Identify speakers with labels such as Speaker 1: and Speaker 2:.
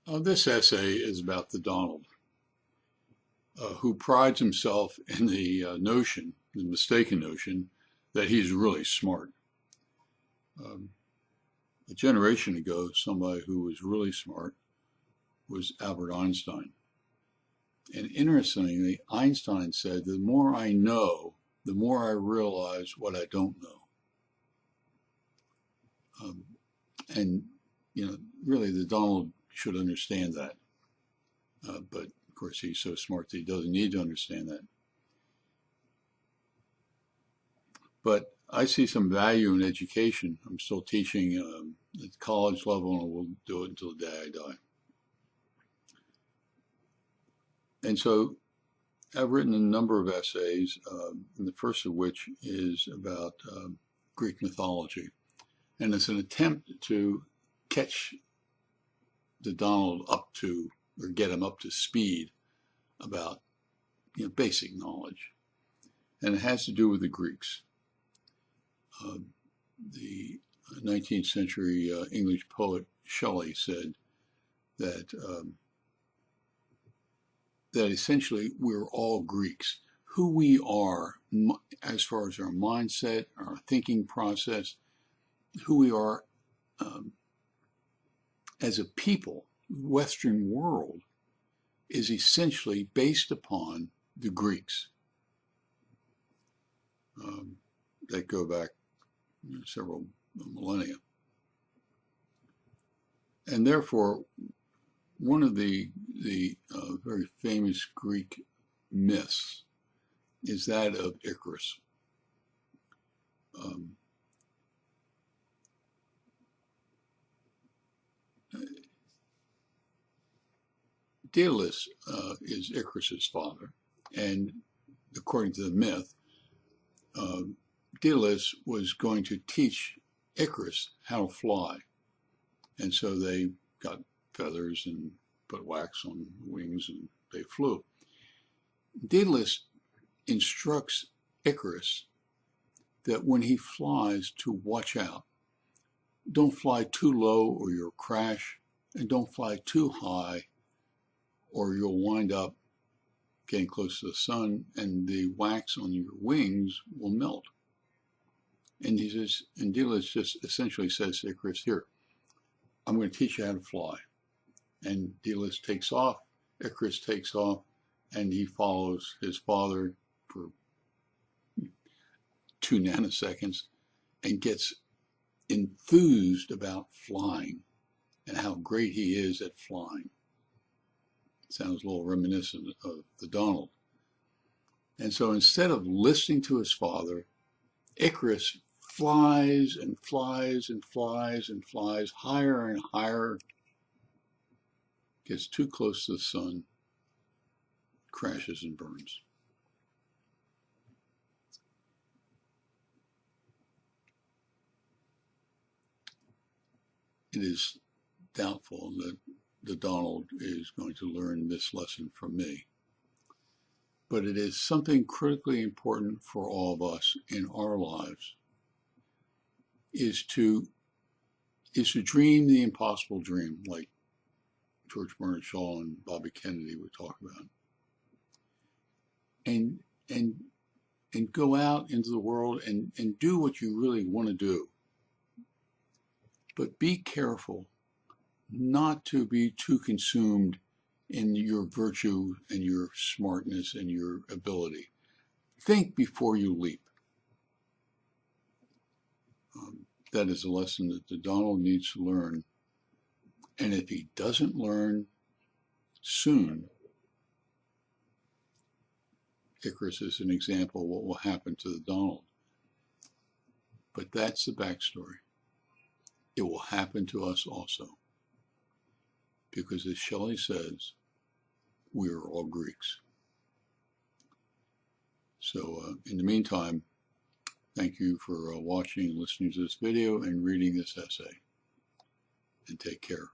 Speaker 1: This essay is about the Donald, who prides himself in the notion, the mistaken notion, that he's really smart. Um, a generation ago, somebody who was really smart was Albert Einstein. And interestingly, Einstein said, the more I know, the more I realize what I don't know. And, really the Donald should understand that. But of course, he's so smart that he doesn't need to understand that. But I see some value in education. I'm still teaching at college level, and we'll do it until the day I die. And so I've written a number of essays, and the first of which is about Greek mythology. And it's an attempt to catch the Donald up to, or get him up to speed about basic knowledge. And it has to do with the Greeks. The 19th century English poet Shelley said that that essentially we're all Greeks. Who we are, as far as our mindset, our thinking process, who we are as a people, Western world, is essentially based upon the Greeks that go back several millennia. And therefore, one of the very famous Greek myths is that of Icarus. Daedalus is Icarus's father, and according to the myth, Daedalus was going to teach Icarus how to fly. And so they got feathers and put wax on wings and they flew. Daedalus instructs Icarus that when he flies to watch out. Don't fly too low or you'll crash, and don't fly too high or you'll wind up getting close to the sun and the wax on your wings will melt. And he says, and Daedalus just essentially says to Icarus, here, I'm going to teach you how to fly. And Daedalus takes off, Icarus takes off, and he follows his father for 2 nanoseconds and gets enthused about flying and how great he is at flying. It sounds a little reminiscent of the Donald. And so instead of listening to his father, Icarus flies and flies and flies and flies higher and higher, gets too close to the sun, crashes and burns. It is doubtful that the Donald is going to learn this lesson from me. But it is something critically important for all of us in our lives, is to dream the impossible dream, like George Bernard Shaw and Bobby Kennedy would talk about. And go out into the world and do what you really want to do. But be careful not to be too consumed in your virtue and your smartness and your ability. Think before you leap. That is a lesson that the Donald needs to learn. And if he doesn't learn soon, Icarus is an example of what will happen to the Donald. But that's the backstory. It will happen to us also. Because as Shelley says, we are all Greeks. So in the meantime, thank you for watching and listening to this video and reading this essay. And take care.